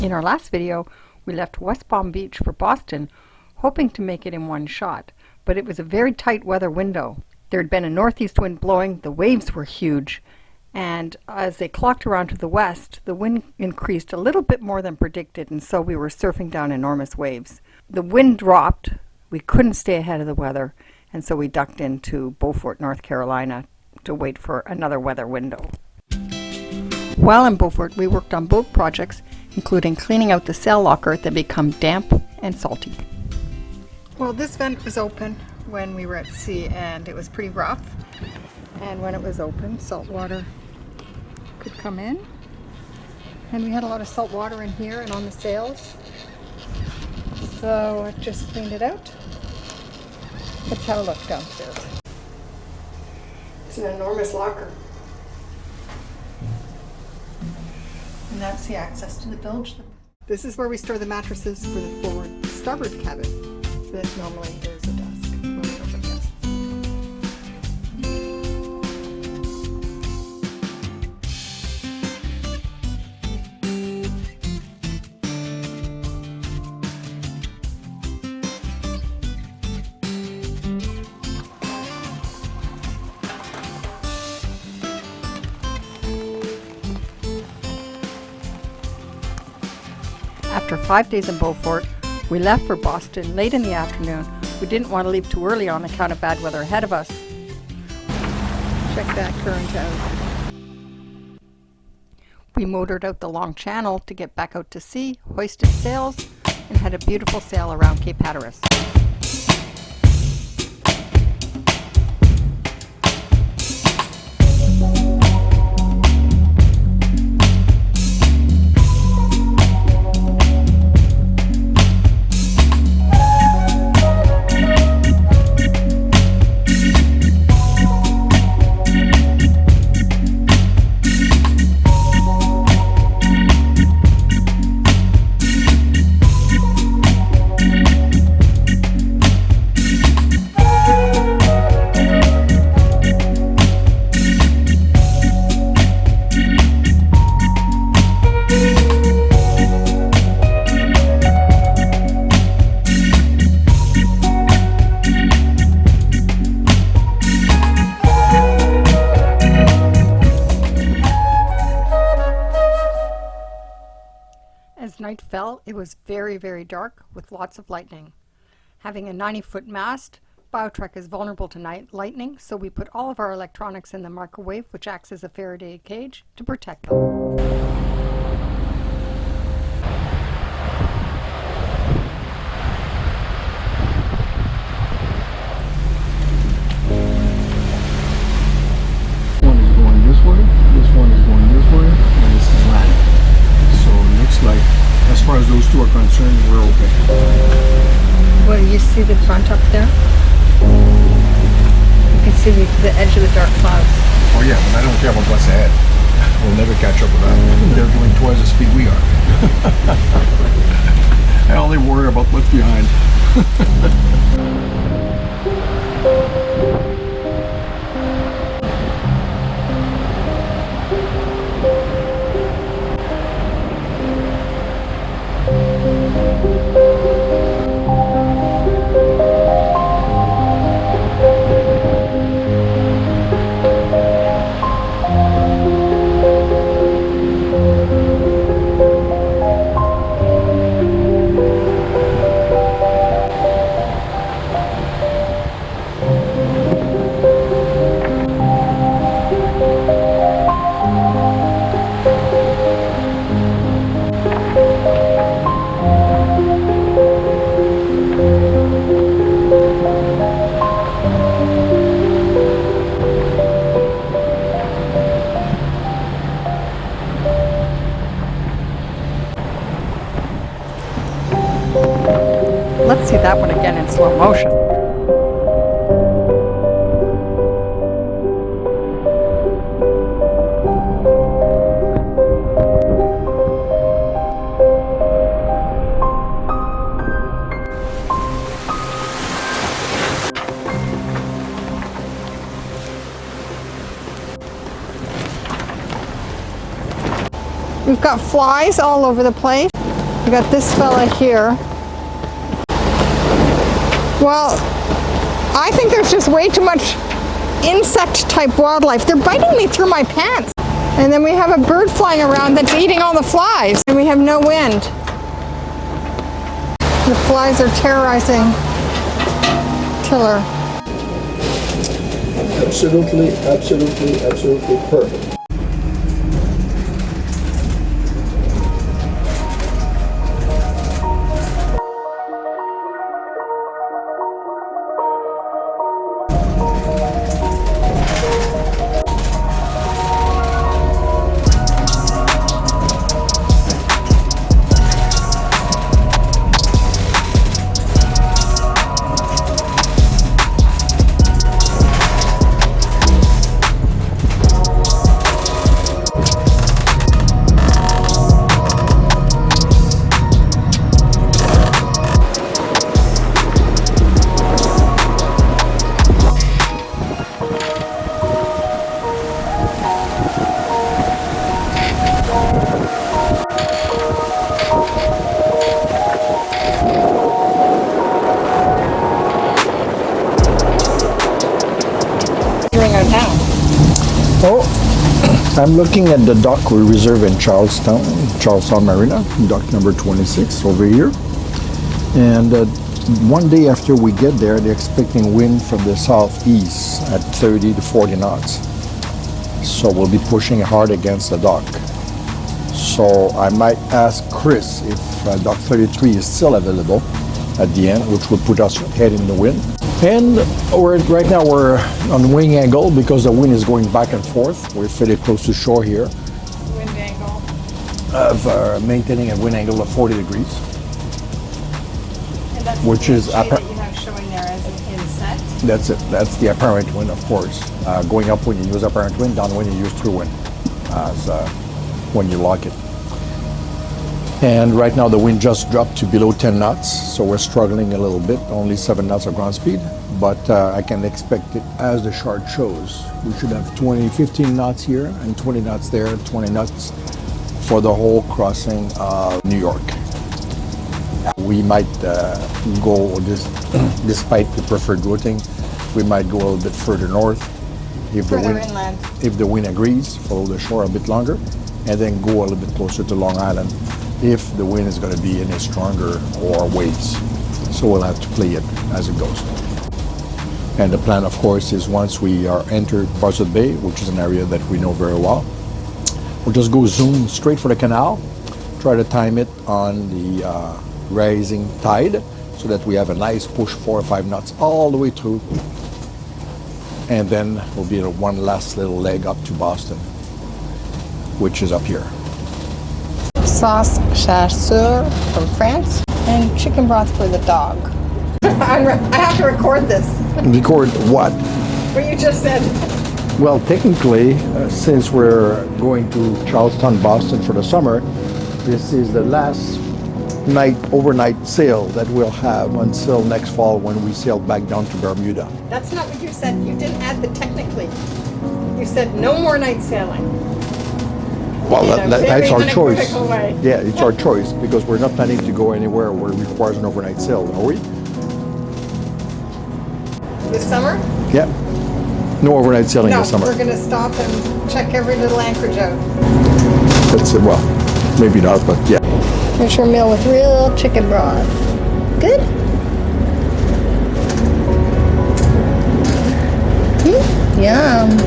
In our last video, we left West Palm Beach for Boston, hoping to make it in one shot, but it was a very tight weather window. There had been a northeast wind blowing, the waves were huge, and as they clocked around to the west, the wind increased a little bit more than predicted, and so we were surfing down enormous waves. The wind dropped, we couldn't stay ahead of the weather, and so we ducked into Beaufort, North Carolina to wait for another weather window. While in Beaufort, we worked on boat projects, including cleaning out the sail locker that become damp and salty. Well, this vent was open when we were at sea, and it was pretty rough. And when it was open, salt water could come in. And we had a lot of salt water in here and on the sails. So I just cleaned it out. Let's have a look downstairs. It's an enormous locker. And that's the access to the bilge. This is where we store the mattresses for the forward starboard cabin. That normally is a desk when we open guests. After 5 days in Beaufort, we left for Boston late in the afternoon. We didn't want to leave too early on account of bad weather ahead of us. Check that current out. We motored out the long channel to get back out to sea, hoisted sails, and had a beautiful sail around Cape Hatteras. As night fell, it was very, very dark with lots of lightning. Having a 90-foot mast, BioTrek is vulnerable to night lightning, so we put all of our electronics in the microwave, which acts as a Faraday cage, to protect them. One is going this way, this one is going this way, and this is land. So it looks like, as far as those two are concerned, we're okay. Well, you see the front up there? You can see the edge of the dark clouds. Oh yeah, but I don't care about what's ahead. We'll never catch up with that. They're doing twice the speed we are. I only worry about what's behind. Let's see that one again in slow motion. We've got flies all over the place. We got this fella here. Well, I think there's just way too much insect-type wildlife. They're biting me through my pants. And then we have a bird flying around that's eating all the flies. And we have no wind. The flies are terrorizing Tiller. Absolutely, absolutely, absolutely perfect. Oh, I'm looking at the dock we reserve in Charlestown Marina, dock number 26 over here. And one day after we get there, they're expecting wind from the southeast at 30 to 40 knots. So we'll be pushing hard against the dock. So I might ask Chris if dock 33 is still available at the end, which would put us head in the wind. And right now we're on wing angle because the wind is going back and forth. We're fairly close to shore here. Wind angle. Of maintaining a wind angle of 40 degrees. And that's which is that you have showing there as an inset. That's it. That's the apparent wind, of course. Going up when you use apparent wind, down when you use true wind. When you lock it. And right now the wind just dropped to below 10 knots, so we're struggling a little bit, only 7 knots of ground speed, but I can expect it as the chart shows. We should have 15 knots here and 20 knots there, 20 knots for the whole crossing of New York. We might go, despite the preferred routing, we might go a little bit further north if the wind agrees, follow the shore a bit longer, and then go a little bit closer to Long Island if the wind is going to be any stronger or waves. So we'll have to play it as it goes. And the plan, of course, is once we are entered Buzzards Bay, which is an area that we know very well, we'll just go zoom straight for the canal, try to time it on the rising tide so that we have a nice push 4 or 5 knots all the way through. And then we'll be at one last little leg up to Boston, which is up here. Sauce chasseur from France, and chicken broth for the dog. I have to record this. Record what? What you just said. Well, technically, since we're going to Charlestown, Boston for the summer, this is the last overnight sail that we'll have until next fall when we sail back down to Bermuda. That's not what you said. You didn't add the technically. You said no more night sailing. Well, that's our choice. Yeah, it's our choice because we're not planning to go anywhere where it requires an overnight sail, are we? This summer? Yeah. No overnight sailing this summer. No, we're going to stop and check every little anchorage out. That's it. Well, maybe not, but yeah. Here's your meal with real chicken broth. Good? Yum.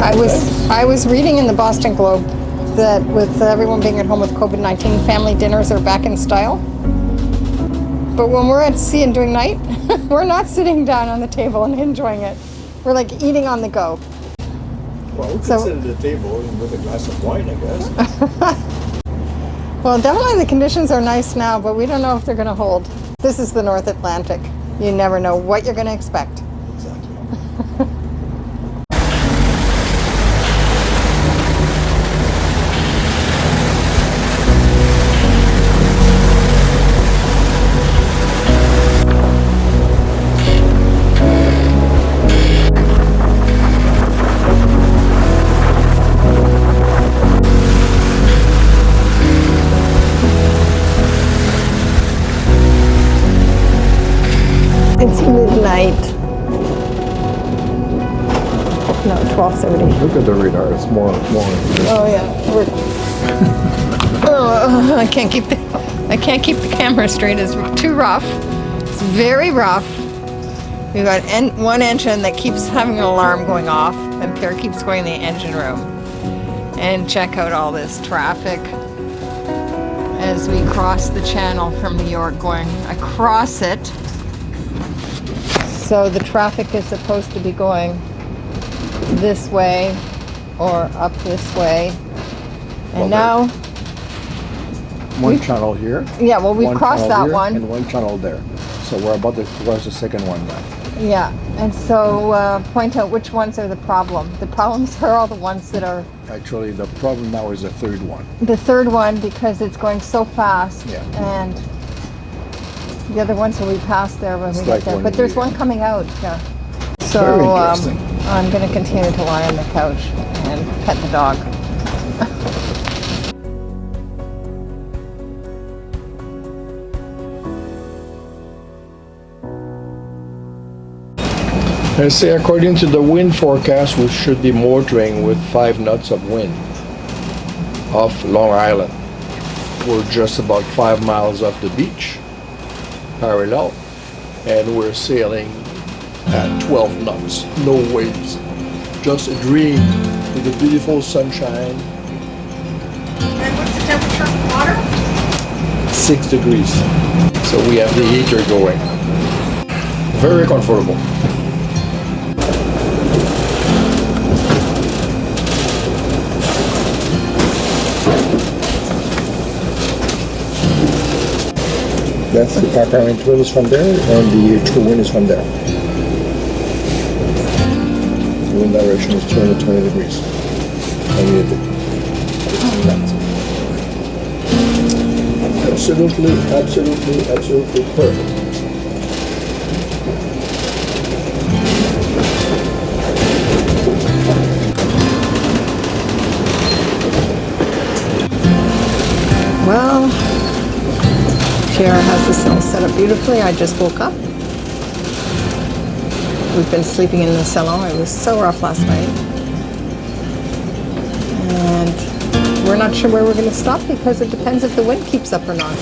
I was reading in the Boston Globe that with everyone being at home with COVID-19, family dinners are back in style. But when we're at sea and doing night, we're not sitting down on the table and enjoying it. We're like eating on the go. Well, we could sit at the table with a glass of wine, I guess. Well, definitely the conditions are nice now, but we don't know if they're going to hold. This is the North Atlantic. You never know what you're going to expect. Exactly. 12:30. Look at the radar. It's more. Oh yeah. Oh, I can't keep the camera straight. It's too rough. It's very rough. We've got one engine that keeps having an alarm going off, and Pierre keeps going in the engine room. And check out all this traffic as we cross the channel from New York, going across it. So the traffic is supposed to be going this way or up this way. And now one channel here. Yeah, well, we've crossed that one. And one channel there. So we're about to cross the second one now. Yeah, and so point out which ones are the problem. The problems are all the ones that are... Actually, the problem now is the third one. The third one, because it's going so fast. Yeah. And the other ones will be past there when we get there. But there's one coming out. Yeah. So Very interesting. I'm going to continue to lie on the couch and pet the dog. I say according to the wind forecast, we should be motoring with 5 knots of wind off Long Island. We're just about 5 miles off the beach, parallel, and we're sailing at 12 knots, no waves. Just a dream with the beautiful sunshine. And what's the temperature of the water? 6 degrees. So we have the heater going. Very comfortable. That's the apparent wind is from there, and the true wind is from there. The wind direction is 220 degrees. Absolutely perfect. Well, Pierre has this all set up beautifully. I just woke up. We've been sleeping in the salon. It was so rough last night. And we're not sure where we're going to stop because it depends if the wind keeps up or not.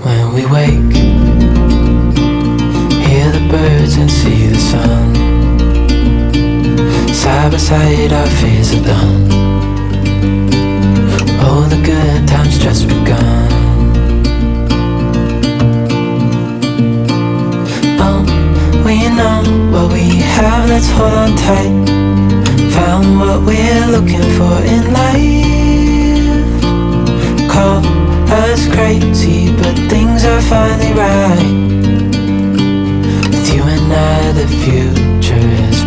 When we wake, hear the birds and see the sun. Side by side our fears are done. Oh, the good times just begun. Oh, we know what we have, let's hold on tight. Found what we're looking for in life. Call us crazy, but things are finally right. With you and I, the future is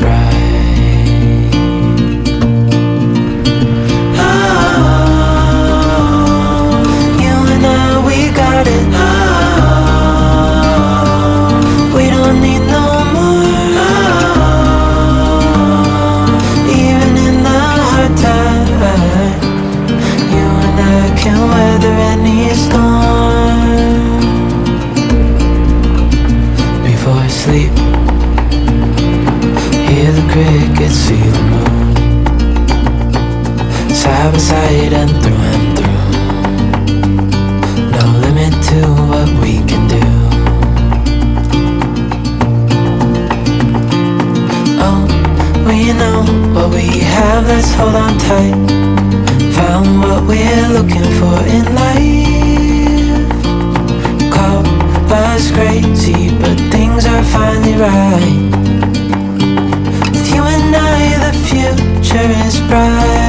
storm. Before I sleep, hear the crickets, see the moon, side by side and through. No limit to what we can do. Oh, we know what we have, let's hold on tight. Found what we're looking for in life. Call us crazy, but things are finally right. With you and I, the future is bright.